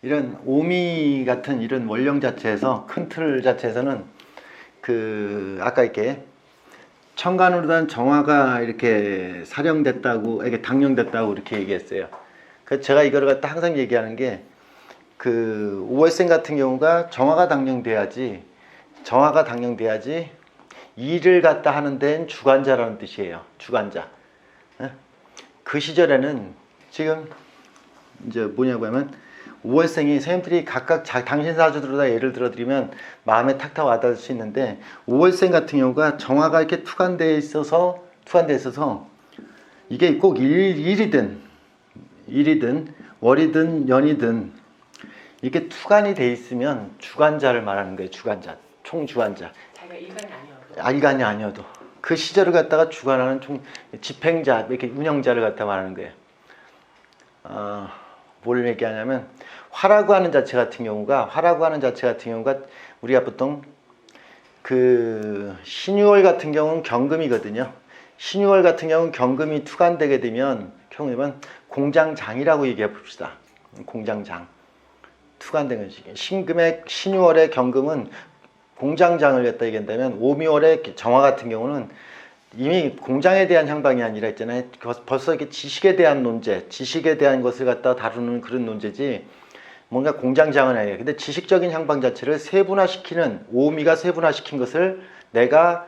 이런 오미 같은 이런 원령 자체에서 큰 틀 자체에서는 아까 이렇게 천간으로 된 정화가 이렇게 사령됐다고, 이렇게 당령됐다고 이렇게 얘기했어요. 그래서 제가 이거를 갖다 항상 얘기하는 게 오월생 같은 경우가 정화가 당령돼야지 일을 갖다 하는 데는 주관자라는 뜻이에요. 주관자. 그 시절에는 지금 이제 뭐냐고 하면 오월생이 선생님들이 각각 당신 사주들로다 예를 들어 드리면 마음에 탁탁 와닿을 수 있는데, 오월생 같은 경우가 정화가 이렇게 투관되어 있어서 이게 꼭 일이든 월이든 연이든 이렇게 투관이 돼 있으면 주관자를 말하는 거예요. 주관자, 총주관자. 자기가 일간이 아니어도. 일간이 아니어도 그 시절을 갖다가 주관하는 집행자, 이렇게 운영자를 갖다 말하는 거예요. 뭘 얘기하냐면 화라고 하는 자체 같은 경우가 우리가 보통 신유월 같은 경우는 경금이거든요. 신유월 같은 경우는 경금이 투관되게 되면 공장장이라고 얘기해 봅시다. 공장장 투관된 것이 신유월의 경금은 공장장을 갖다 얘기한다면, 오미월의 정화 같은 경우는 이미 공장에 대한 향방이 아니라 있잖아요. 벌써 이렇게 지식에 대한 논제, 지식에 대한 것을 갖다 다루는 그런 논제지, 뭔가 공장장은 아니에요. 근데 지식적인 향방 자체를 세분화시키는, 오미가 세분화시킨 것을 내가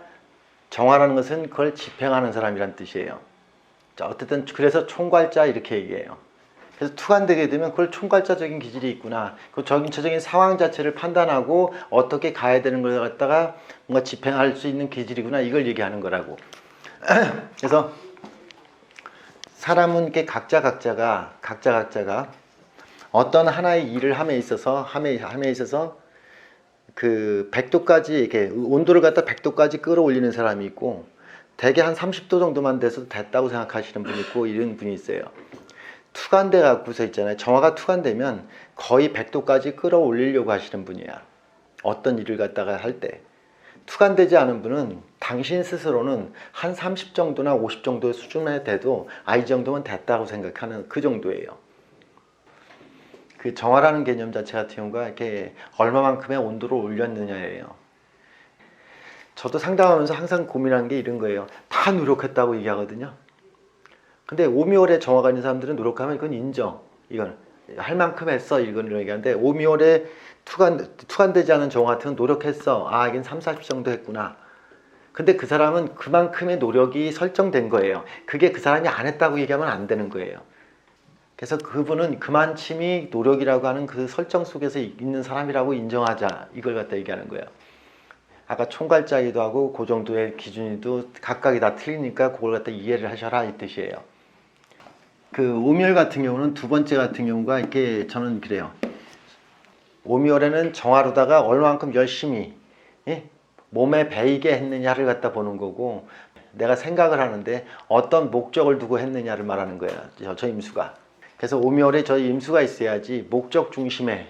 정화라는 것은 그걸 집행하는 사람이란 뜻이에요. 자, 어쨌든 그래서 총괄자 이렇게 얘기해요. 그래서 투관되게 되면 그걸 총괄자적인 기질이 있구나. 그 전체적인 상황 자체를 판단하고 어떻게 가야 되는 걸 갖다가 뭔가 집행할 수 있는 기질이구나. 이걸 얘기하는 거라고. 그래서 사람은 이렇게 각자가 어떤 하나의 일을 함에 있어서 그 100도까지 이렇게 온도를 갖다 100도까지 끌어올리는 사람이 있고, 대개 한 30도 정도만 돼서 됐다고 생각하시는 분이 있고, 이런 분이 있어요. 투관돼 갖고서 있잖아요. 정화가 투관되면 거의 100도까지 끌어올리려고 하시는 분이야. 어떤 일을 갖다가 할 때. 투관되지 않은 분은 당신 스스로는 한 30 정도나 50 정도의 수준에 돼도 이 정도면 됐다고 생각하는 그 정도예요. 그 정화라는 개념 자체 같은 경우가 이렇게 얼마만큼의 온도를 올렸느냐예요. 저도 상담하면서 항상 고민하는 게 이런 거예요. 다 노력했다고 얘기하거든요. 근데 오미월에 정화가 있는 사람들은 노력하면 이건 인정. 이건 할 만큼 했어. 이건 얘기하는데, 오미월에 투관되지 않은 정화 같은 건 노력했어. 이건 30, 40 정도 했구나. 근데 그 사람은 그만큼의 노력이 설정된 거예요. 그게 그 사람이 안 했다고 얘기하면 안 되는 거예요. 그래서 그분은 그만침이 노력이라고 하는 그 설정 속에서 있는 사람이라고 인정하자. 이걸 갖다 얘기하는 거예요. 아까 총괄자이기도 하고 그 정도의 기준이도 각각이 다 틀리니까 그걸 갖다 이해를 하셔라 이 뜻이에요. 오미월 같은 경우는 두 번째 같은 경우가 이렇게 저는 그래요. 오미월에는 정화로다가 얼마만큼 열심히 몸에 배이게 했느냐를 갖다 보는 거고, 내가 생각을 하는데 어떤 목적을 두고 했느냐를 말하는 거예요. 저 임수가. 그래서 오미월에 저 임수가 있어야지 목적 중심에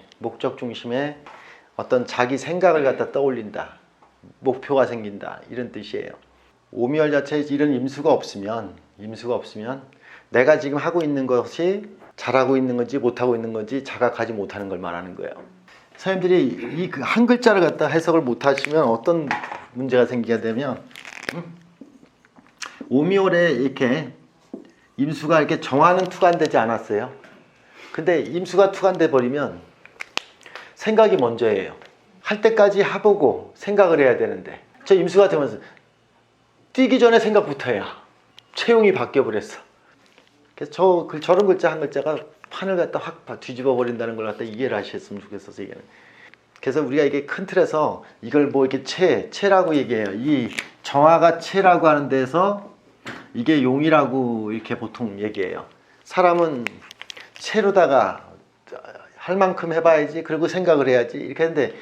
어떤 자기 생각을 갖다 떠올린다. 목표가 생긴다. 이런 뜻이에요. 오미월 자체에 이런 임수가 없으면 내가 지금 하고 있는 것이 잘하고 있는 건지 못하고 있는 건지 자각하지 못하는 걸 말하는 거예요. 선생님들이 이 한 글자를 갖다 해석을 못하시면 어떤 문제가 생기게 되면, 오미월에 이렇게 임수가 이렇게 정화는 투관되지 않았어요. 근데 임수가 투관돼 버리면 생각이 먼저예요. 할 때까지 해보고 생각을 해야 되는데, 저 임수가 되면서 뛰기 전에 생각부터 해야 체용이 바뀌어 버렸어. 그래서 저런 글자 한 글자가 판을 갖다 확 뒤집어 버린다는 걸 갖다 이해를 하셨으면 좋겠어서 얘기하는. 그래서 우리가 이게 큰 틀에서 이걸 뭐 이렇게 체라고 얘기해요. 이 정화가 체라고 하는 데서 이게 용이라고 이렇게 보통 얘기해요. 사람은 체로다가 할 만큼 해봐야지, 그리고 생각을 해야지 이렇게 했는데,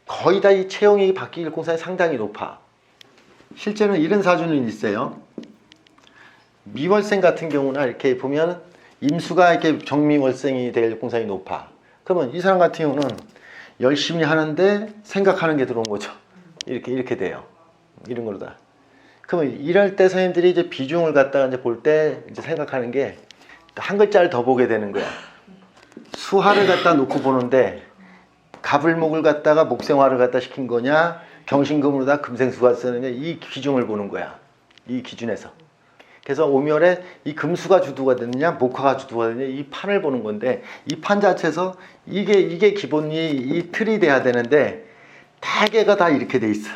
거의 다 이 체용이 바뀔 공산이 상당히 높아. 실제로는 이런 사주는 있어요. 미월생 같은 경우나 이렇게 보면 임수가 이렇게 정미월생이 될 공산이 높아. 그러면 이 사람 같은 경우는 열심히 하는데 생각하는 게 들어온 거죠. 이렇게 돼요. 이런 걸로 다. 그러면 이럴 때 선생님들이 이제 비중을 갖다가 이제 볼 때 이제 생각하는 게 한 글자를 더 보게 되는 거야. 수화를 갖다 놓고 보는데 갑을목을 갖다가 목생화를 갖다 시킨 거냐, 경신금으로다 금생수가 쓰느냐, 이 기준을 보는 거야. 이 기준에서. 그래서 오멸에 이 금수가 주도가 되느냐, 목화가 주도가 되느냐, 이 판을 보는 건데, 이 판 자체에서 이게 기본이 이 틀이 돼야 되는데 대개가 다 이렇게 돼 있어.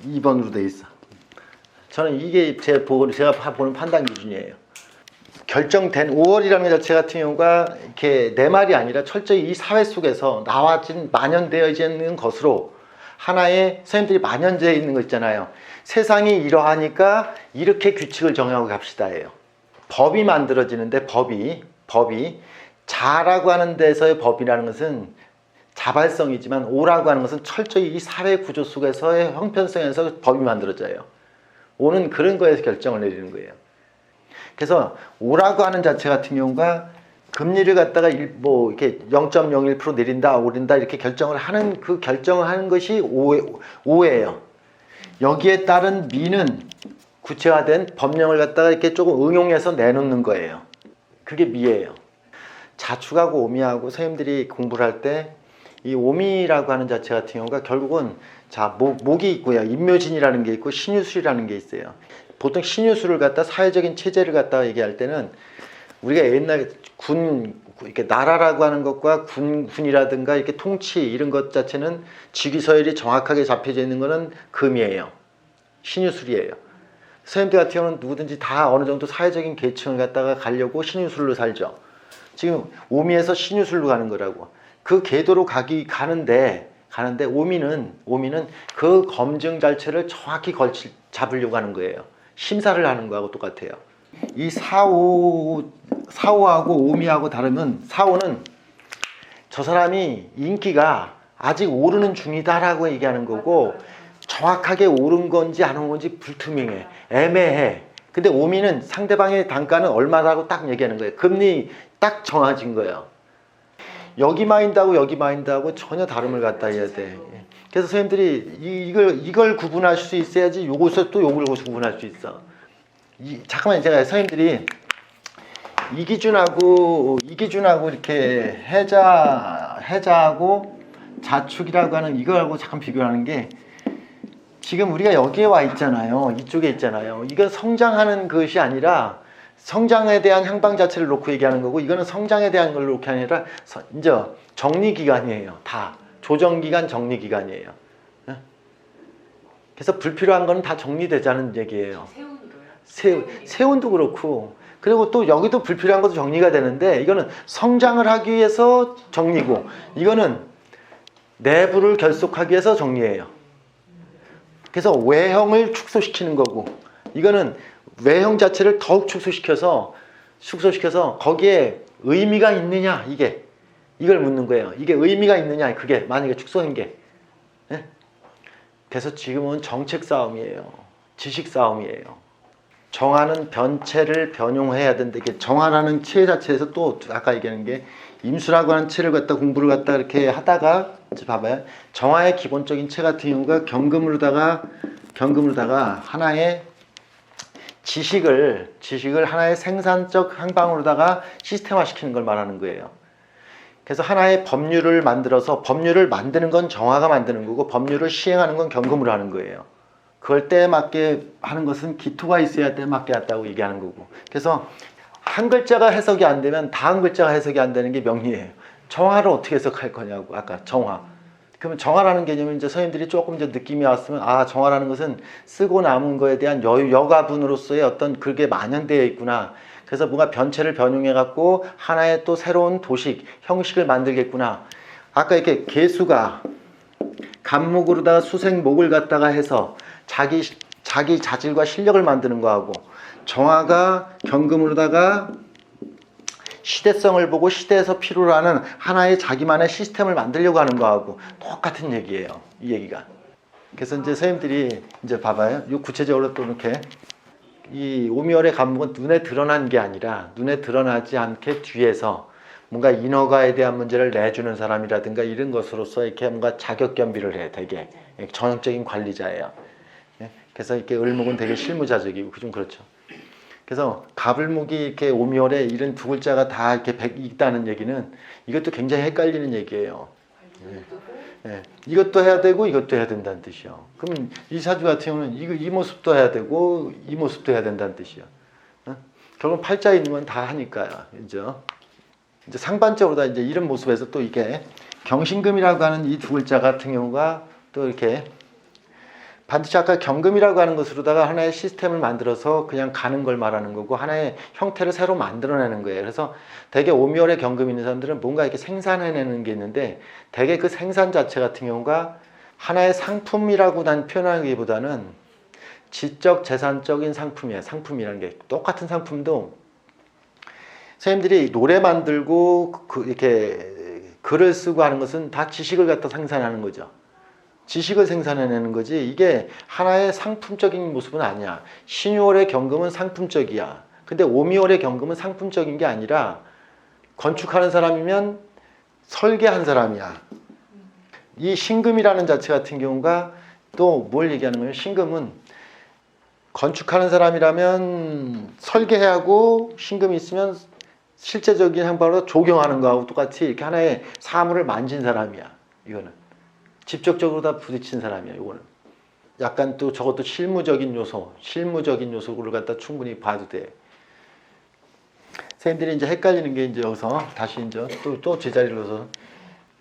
2번으로 돼 있어. 저는 이게 제가 보는 판단 기준이에요. 결정된 5월이라는 것 자체 같은 경우가 이렇게 내 말이 아니라 철저히 이 사회 속에서 나와진 만연되어 있는 것으로 하나의 선생님들이 만연되어 있는 거 있잖아요. 세상이 이러하니까 이렇게 규칙을 정하고 갑시다예요. 법이 만들어지는데 법이 자라고 하는 데서의 법이라는 것은 자발성이지만 오라고 하는 것은 철저히 이 사회 구조 속에서의 형편성에서 법이 만들어져요. 오는 그런 거에서 결정을 내리는 거예요. 그래서 오라고 하는 자체 같은 경우가 금리를 갖다가 이렇게 0.01% 내린다, 오른다 이렇게 결정을 하는 그 결정을 하는 것이 오예요. 여기에 따른 미는 구체화된 법령을 갖다가 이렇게 조금 응용해서 내놓는 거예요. 그게 미예요. 자축하고 오미하고 선생님들이 공부를 할 때 이 오미라고 하는 자체 같은 경우가 결국은 목이 있고요. 인묘진이라는 게 있고 신유술이라는 게 있어요. 보통 신유술을 갖다 사회적인 체제를 갖다가 얘기할 때는 우리가 옛날에 이렇게 나라라고 하는 것과 군이라든가 이렇게 통치 이런 것 자체는 직위서열이 정확하게 잡혀져 있는 거는 금이에요. 신유술이에요. 선생님들 같은 경우는 누구든지 다 어느 정도 사회적인 계층을 갖다가 가려고 신유술로 살죠. 지금 오미에서 신유술로 가는 거라고. 그 궤도로 가는데 오미는 그 검증 자체를 정확히 잡으려고 하는 거예요. 심사를 하는 거하고 똑같아요. 이 사오하고 오미하고 다르면 사오는 저 사람이 인기가 아직 오르는 중이다라고 얘기하는 거고 정확하게 오른 건지 안 오른 건지 불투명해. 애매해. 근데 오미는 상대방의 단가는 얼마라고 딱 얘기하는 거예요. 금리 딱 정해진 거예요. 여기 마인드하고 여기 마인드하고 전혀 다름을 갖다 해야 돼. 그래서 선생님들이 이걸 구분할 수 있어야지 요것을 또 요걸 구분할 수 있어. 잠깐만 제가 선생님들이 이 기준하고 이렇게 해자하고 자축이라고 하는 이거하고 잠깐 비교하는 게 지금 우리가 여기에 와 있잖아요. 이쪽에 있잖아요. 이건 성장하는 것이 아니라 성장에 대한 향방 자체를 놓고 얘기하는 거고 이거는 성장에 대한 걸 놓고 아니라 이제 정리기간이에요. 다 조정기간 정리기간이에요. 그래서 불필요한 거는 다 정리되자는 얘기예요. 세운도 그렇고 그리고 또 여기도 불필요한 것도 정리가 되는데 이거는 성장을 하기 위해서 정리고 이거는 내부를 결속하기 위해서 정리해요. 그래서 외형을 축소시키는 거고 이거는 외형 자체를 더욱 축소시켜서 거기에 의미가 있느냐 이걸 묻는 거예요. 이게 의미가 있느냐 그게 만약에 축소한 게 그래서 지금은 정책 싸움이에요. 지식 싸움이에요. 정화는 변체를 변용해야 된다. 이게 정화라는 체 자체에서 또 아까 얘기하는 게 임수라고 하는 체를 갖다 공부를 갖다 이렇게 하다가 봐봐요. 정화의 기본적인 체 같은 경우가 경금으로다가 하나의 지식을 하나의 생산적 항방으로다가 시스템화 시키는 걸 말하는 거예요. 그래서 하나의 법률을 만들어서 법률을 만드는 건 정화가 만드는 거고 법률을 시행하는 건 경금으로 하는 거예요. 그걸 때에 맞게 하는 것은 기토가 있어야 때에 맞게 한다고 얘기하는 거고. 그래서 한 글자가 해석이 안 되면 다음 글자가 해석이 안 되는 게 명리예요. 정화를 어떻게 해석할 거냐고. 아까 정화. 그러면 정화라는 개념은 이제 선생님들이 조금 이제 느낌이 왔으면 정화라는 것은 쓰고 남은 거에 대한 여가분으로서의 어떤 그게 만연되어 있구나. 그래서 뭔가 변체를 변용해 갖고 하나의 또 새로운 도식, 형식을 만들겠구나. 아까 이렇게 개수가 간목으로다가 수생목을 갖다가 해서 자기 자질과 실력을 만드는 거하고 정화가 경금으로다가 시대성을 보고 시대에서 필요로 하는 하나의 자기만의 시스템을 만들려고 하는 거하고 똑같은 얘기예요. 이 얘기가. 그래서 이제 선생님들이 이제 봐봐요. 이 구체적으로 또 이렇게 이 오미월의 감목은 눈에 드러난 게 아니라 눈에 드러나지 않게 뒤에서 뭔가 인허가에 대한 문제를 내주는 사람이라든가 이런 것으로서 이렇게 뭔가 자격 겸비를 해. 되게 전형적인 관리자예요. 그래서 이렇게 을목은 되게 실무자적이고 좀 그렇죠. 그래서 갑을목이 이렇게 오미월에 이런 두 글자가 다 이렇게 있다는 얘기는 이것도 굉장히 헷갈리는 얘기예요. 이것도 해야 되고 이것도 해야 된다는 뜻이요. 그럼 이 사주 같은 경우는 이 모습도 해야 되고 이 모습도 해야 된다는 뜻이요. 결국 팔자에 있는 건 다 하니까요. 이제 상반적으로 다 이제 이런 모습에서 또 이게 경신금이라고 하는 이 두 글자 같은 경우가 또 이렇게 반드시 아까 경금이라고 하는 것으로다가 하나의 시스템을 만들어서 그냥 가는 걸 말하는 거고 하나의 형태를 새로 만들어내는 거예요. 그래서 대개 오미월에 경금이 있는 사람들은 뭔가 이렇게 생산해내는 게 있는데 대개 그 생산 자체 같은 경우가 하나의 상품이라고 난 표현하기보다는 지적 재산적인 상품이에요. 상품이라는 게 똑같은 상품도 선생님들이 노래 만들고 이렇게 글을 쓰고 하는 것은 다 지식을 갖다 생산하는 거죠. 지식을 생산해내는 거지 이게 하나의 상품적인 모습은 아니야. 신유월의 경금은 상품적이야. 근데 오미월의 경금은 상품적인 게 아니라 건축하는 사람이면 설계한 사람이야. 이 신금이라는 자체 같은 경우가 또 뭘 얘기하는 거예요? 신금은 건축하는 사람이라면 설계해야 하고 신금이 있으면 실제적인 행방으로 조경하는 거하고 똑같이 이렇게 하나의 사물을 만진 사람이야. 이거는. 직접적으로 다 부딪힌 사람이야. 이거는 약간 또 저것도 실무적인 요소를 갖다 충분히 봐도 돼. 선생님들이 이제 헷갈리는 게 이제 여기서 다시 이제 또 제자리로 서서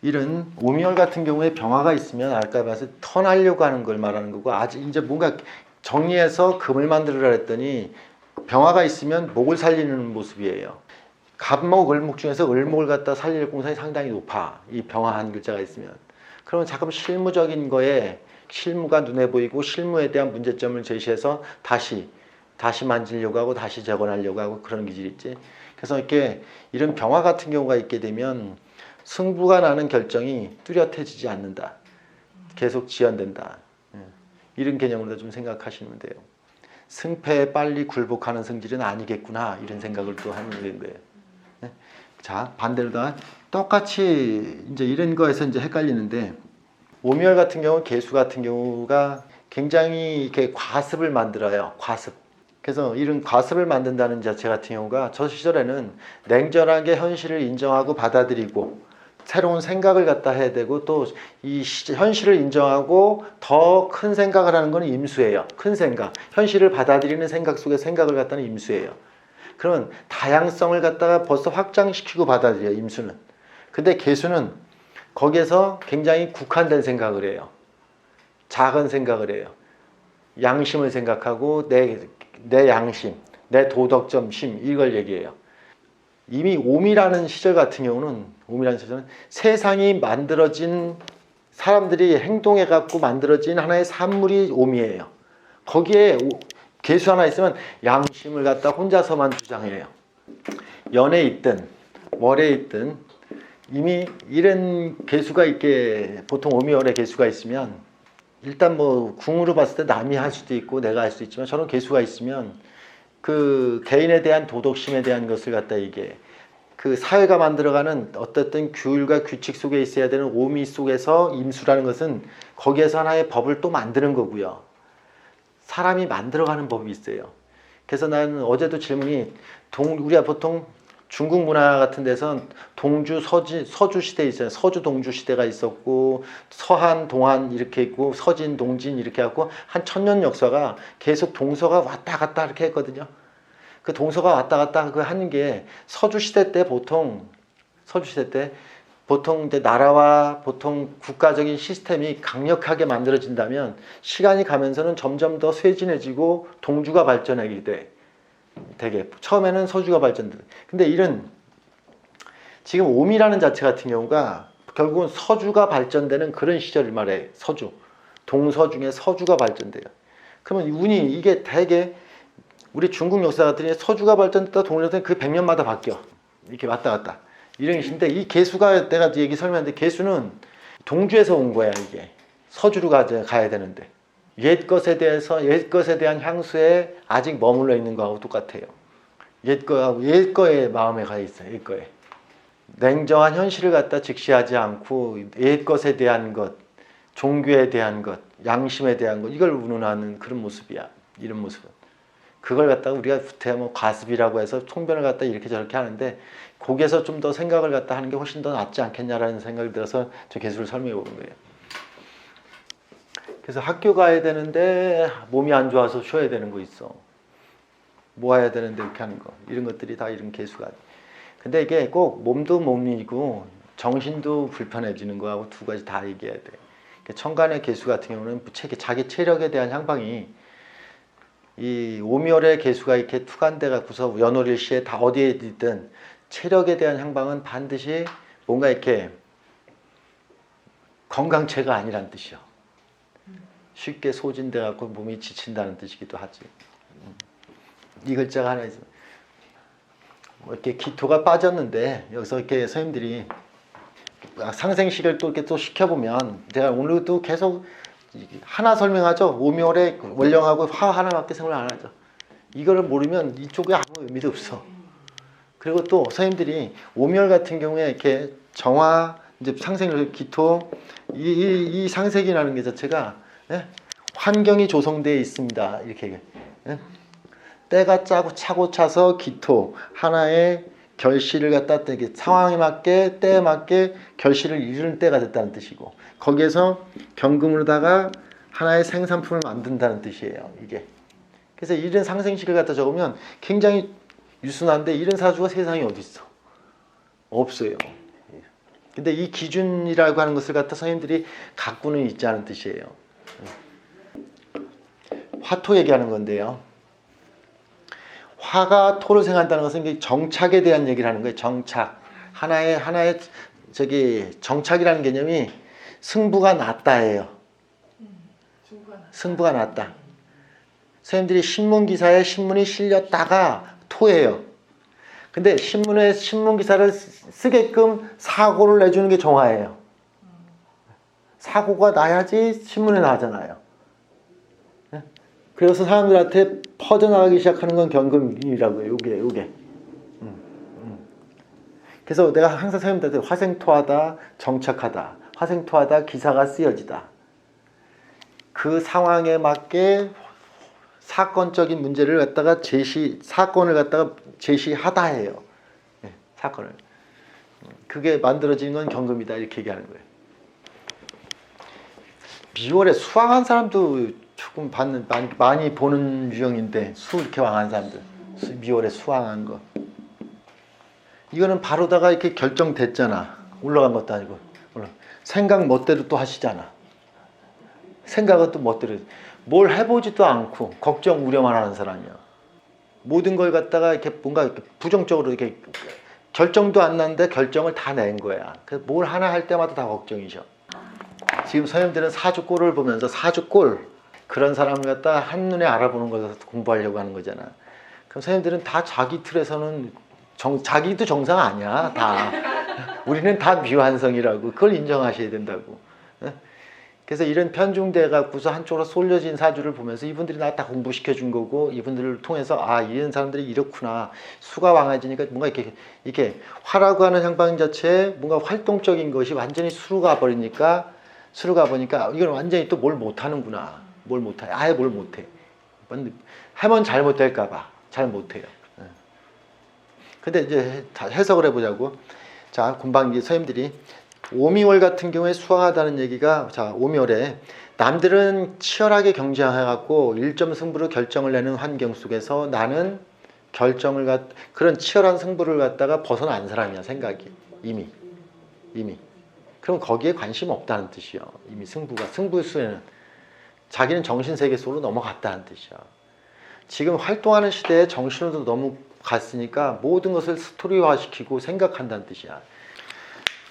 이런 오미월 같은 경우에 병화가 있으면 아까 말해서 턴하려고 하는 걸 말하는 거고 아직 이제 뭔가 정리해서 금을 만들으라 했더니 병화가 있으면 목을 살리는 모습이에요. 갑목, 을목 중에서 을목을 갖다 살릴 공산이 상당히 높아. 이 병화 한 글자가 있으면. 그러면 자꾸 실무적인 거에 실무가 눈에 보이고 실무에 대한 문제점을 제시해서 다시 만지려고 하고 다시 재건하려고 하고 그런 기질이 있지. 그래서 이렇게 이런 병화 같은 경우가 있게 되면 승부가 나는 결정이 뚜렷해지지 않는다. 계속 지연된다. 이런 개념으로 좀 생각하시면 돼요. 승패에 빨리 굴복하는 성질은 아니겠구나 이런 생각을 또 하는 거예요. 자, 반대로 다 똑같이 이제 이런 거에서 이제 헷갈리는데 오미월 같은 경우, 계수 같은 경우가 굉장히 이렇게 과습을 만들어요. 과습. 그래서 이런 과습을 만든다는 자체 같은 경우가 저 시절에는 냉정하게 현실을 인정하고 받아들이고 새로운 생각을 갖다 해야 되고 또 이 현실을 인정하고 더 큰 생각을 하는 건 임수예요. 큰 생각. 현실을 받아들이는 생각 속에 생각을 갖다는 임수예요. 그런 다양성을 갖다가 벌써 확장시키고 받아들여요. 임수는. 근데 계수는 거기에서 굉장히 국한된 생각을 해요. 작은 생각을 해요. 양심을 생각하고 내 양심, 내 도덕점 심 이걸 얘기해요. 이미 오미라는 시절 같은 경우는 오미라는 시절은 세상이 만들어진 사람들이 행동해 갖고 만들어진 하나의 산물이 오미예요. 거기에 계수 하나 있으면 양심을 갖다 혼자서만 주장해요. 연에 있든 월에 있든 이미 이런 계수가 있게 보통 오미월에 계수가 있으면 일단 뭐 궁으로 봤을 때 남이 할 수도 있고 내가 할 수도 있지만 저런 계수가 있으면 그 개인에 대한 도덕심에 대한 것을 갖다 이게 그 사회가 만들어가는 어떻든 규율과 규칙 속에 있어야 되는 오미 속에서 임수라는 것은 거기에서 하나의 법을 또 만드는 거고요. 사람이 만들어가는 법이 있어요. 그래서 나는 어제도 질문이 우리가 보통 중국 문화 같은 데선 동주, 서주 시대 있어요. 서주, 동주 시대가 있었고 서한, 동한 이렇게 있고 서진, 동진 이렇게 하고 한 1000년 역사가 계속 동서가 왔다 갔다 이렇게 했거든요. 그 동서가 왔다 갔다 하는 게 서주 시대 때 보통 이제 나라와 보통 국가적인 시스템이 강력하게 만들어진다면 시간이 가면서는 점점 더 쇠진해지고 동주가 발전하게 돼. 되게 처음에는 서주가 발전돼. 근데 이런 지금 오미라는 자체 같은 경우가 결국은 서주가 발전되는 그런 시절을 말해. 서주. 동서 중에 서주가 발전돼요. 그러면 운이 이게 되게 우리 중국 역사 같은 서주가 발전됐다 동일했더니 그 100년마다 바뀌어. 이렇게 왔다 갔다. 이런 것인데 이 계수가 내가 얘기 설명했는데 계수는 동주에서 온 거야 이게. 서주로 가야 되는데. 옛 것에 대한 향수에 아직 머물러 있는 거하고 똑같아요. 옛 거에 마음에 가 있어요. 옛 거에. 냉정한 현실을 갖다 직시하지 않고 옛 것에 대한 것, 종교에 대한 것, 양심에 대한 것, 이걸 운운하는 그런 모습이야. 이런 모습은. 그걸 갖다가 우리가 뭐 가습이라고 해서 총변을 갖다 이렇게 저렇게 하는데, 거기에서 좀 더 생각을 갖다 하는 게 훨씬 더 낫지 않겠냐라는 생각이 들어서 저 개수를 설명해 본 거예요. 그래서 학교 가야 되는데 몸이 안 좋아서 쉬어야 되는 거 있어. 모아야 되는데 이렇게 하는 거. 이런 것들이 다 이런 개수가. 근데 이게 꼭 몸도 몸이고 정신도 불편해지는 거하고 두 가지 다 얘기해야 돼. 천간의 개수 같은 경우는 자기 체력에 대한 향방이, 이 오묘의 개수가 이렇게 투간돼 갖고서 연월일시에 다 어디에 있든 체력에 대한 향방은 반드시 뭔가 이렇게 건강체가 아니란 뜻이요. 쉽게 소진돼 갖고 몸이 지친다는 뜻이기도 하지. 이 글자가 하나 있어. 뭐 이렇게 기토가 빠졌는데 여기서 이렇게 선생님들이 상생식을 또 이렇게 또 시켜보면, 제가 오늘도 계속 하나 설명하죠. 오묘의 원령하고 화 하나밖에 생각을 안 하죠. 이거를 모르면 이쪽에 아무 의미도 없어. 그리고 또 선생님들이 오묘 같은 경우에 이렇게 정화, 이제 상생을 기토, 이 상색이라는 게 자체가, 예? 환경이 조성되어 있습니다. 이렇게 얘기해. 예? 때가 짜고 차고 차서 기토 하나의 결실을 갖다 되게 상황에 맞게 때에 맞게 결실을 이루는 때가 됐다는 뜻이고, 거기에서 경금으로다가 하나의 생산품을 만든다는 뜻이에요. 이게. 그래서 이런 상생식을 갖다 적으면 굉장히 유순한데, 이런 사주가 세상에 어디 있어? 없어요. 근데 이 기준이라고 하는 것을 갖다 선생님들이 갖고는 있지 않은 뜻이에요. 화토 얘기하는 건데요. 화가 토를 생한다는 것은 정착에 대한 얘기를 하는 거예요. 정착. 하나의 정착이라는 개념이 승부가 낮다예요. 승부가 낮다. 선생님들이 신문 기사에 신문이 실렸다가 토예요. 근데 신문 기사를 쓰게끔 사고를 내주는 게 정화예요. 사고가 나야지 신문에 나잖아요. 그래서 사람들한테 퍼져나가기 시작하는 건 경금이라고 해요. 요게. 그래서 내가 항상 선생님들한테 화생토하다, 정착하다, 화생토하다, 기사가 쓰여지다. 그 상황에 맞게 사건적인 문제를 갖다가 사건을 갖다가 제시하다 해요. 네, 사건을. 그게 만들어지는 건 경금이다. 이렇게 얘기하는 거예요. 미월에 수왕한 사람도 조금 많이 보는 유형인데, 이렇게 왕한 사람들. 미월에 수왕한 거. 이거는 바로다가 이렇게 결정됐잖아. 올라간 것도 아니고. 생각 멋대로 또 하시잖아. 생각은 또 멋대로. 뭘 해보지도 않고 걱정 우려만 하는 사람이야. 모든 걸 갖다가 이렇게 뭔가 이렇게 부정적으로 이렇게 결정도 안 났는데 결정을 다 낸 거야. 그래서 뭘 하나 할 때마다 다 걱정이죠. 지금 선생님들은 사주꼴을 보면서 사주꼴, 그런 사람을 갖다 한눈에 알아보는 것을 공부하려고 하는 거잖아. 그럼 선생님들은 다 자기 틀에서는 자기도 정상 아니야. 다. 우리는 다 미완성이라고. 그걸 인정하셔야 된다고. 그래서 이런 편중돼 갖고서 한쪽으로 쏠려진 사주를 보면서 이분들이 나 다 공부시켜 준 거고, 이분들을 통해서 이런 사람들이 이렇구나. 수가 왕해지니까 뭔가 이렇게 화라고 하는 향방 자체에 뭔가 활동적인 것이 완전히 수로 가버리니까 이건 완전히 또 뭘 못하는구나. 뭘 못해. 아예 뭘 못해. 하면 잘못될까봐 잘 못해요. 근데 이제 해석을 해보자고. 자, 금방 선생님들이 오미월 같은 경우에 수왕하다는 얘기가, 자, 오미월에 남들은 치열하게 경쟁해갖고 1점 승부로 결정을 내는 환경 속에서 나는 그런 치열한 승부를 갖다가 벗어난 사람이야. 생각이 이미 그럼 거기에 관심 없다는 뜻이요. 이미 승부수에는 자기는 정신세계 속으로 넘어갔다는 뜻이야. 지금 활동하는 시대에 정신으로 넘어갔으니까 모든 것을 스토리화시키고 생각한다는 뜻이야.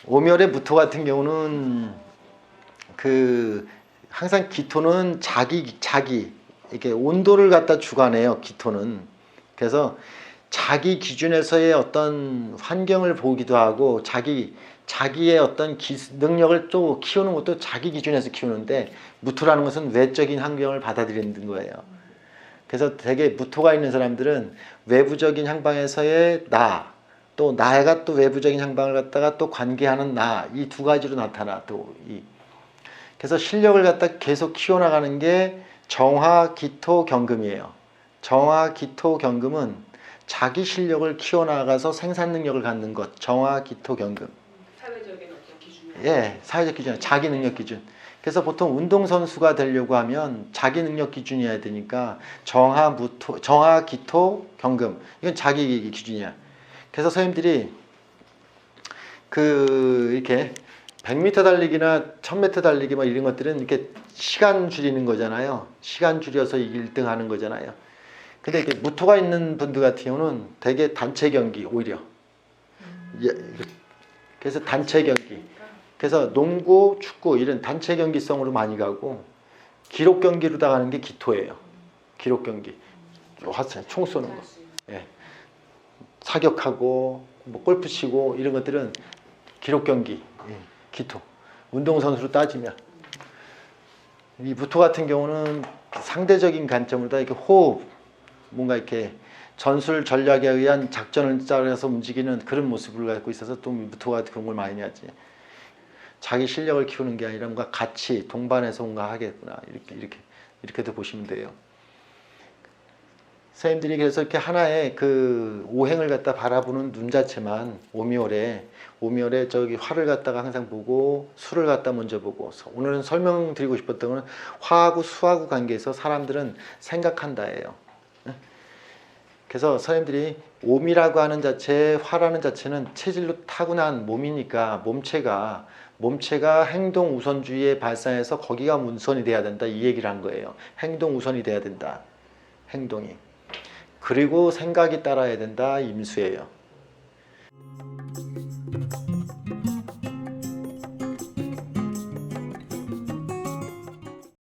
오멸의 무토 같은 경우는 항상 기토는 자기 이렇게 온도를 갖다 주관해요. 기토는. 그래서 자기 기준에서의 어떤 환경을 보기도 하고 자기의 어떤 능력을 또 키우는 것도 자기 기준에서 키우는데, 무토라는 것은 외적인 환경을 받아들이는 거예요. 그래서 되게 무토가 있는 사람들은 외부적인 향방에서의 나, 또 나가 또 외부적인 향방을 갖다가 또 관계하는 나, 이 두 가지로 나타나. 그래서 실력을 갖다 계속 키워나가는 게 정화, 기토, 경금이에요. 정화, 기토, 경금은 자기 실력을 키워나가서 생산 능력을 갖는 것. 정화, 기토, 경금. 사회적인 어떤 기준. 예, 사회적 기준, 자기 능력 기준. 그래서 보통 운동선수가 되려고 하면 자기 능력 기준이어야 되니까 정화, 무토, 정화, 기토, 경금. 이건 자기 기준이야. 그래서 선생님들이 이렇게 100m 달리기나 1000m 달리기 뭐 이런 것들은 이렇게 시간 줄이는 거잖아요. 시간 줄여서 1등 하는 거잖아요. 근데 이렇게 무토가 있는 분들 같은 경우는 되게 단체 경기 오히려. 그래서 단체 경기. 그래서 농구, 축구 이런 단체 경기성으로 많이 가고, 기록 경기로 나가는 게 기토예요. 기록 경기. 총 쏘는 거. 예. 사격하고 뭐 골프 치고 이런 것들은 기록 경기. 예. 기토. 운동선수로 따지면. 이 무토 같은 경우는 상대적인 관점으로 다 이렇게 호흡, 뭔가 이렇게 전술 전략에 의한 작전을 짜서 움직이는 그런 모습을 갖고 있어서 또 무토가 그런 걸 많이 하지. 자기 실력을 키우는 게 아니라 뭔가 같이 동반해서 뭔가 하겠구나. 이렇게도 보시면 돼요. 선생님들이 그래서 이렇게 하나의 그 오행을 갖다 바라보는 눈 자체만 오미월에 저기 화를 갖다가 항상 보고 수를 갖다 먼저 보고, 오늘은 설명드리고 싶었던 거는 화하고 수하고 관계에서 사람들은 생각한다예요. 그래서 선생님들이 오미라고 하는 자체, 화라는 자체는 체질로 타고난 몸이니까 몸체가 행동 우선주의에 발산해서 거기가 우선이 돼야 된다, 이 얘기를 한 거예요. 행동 우선이 돼야 된다. 행동이. 그리고 생각이 따라야 된다, 임수예요.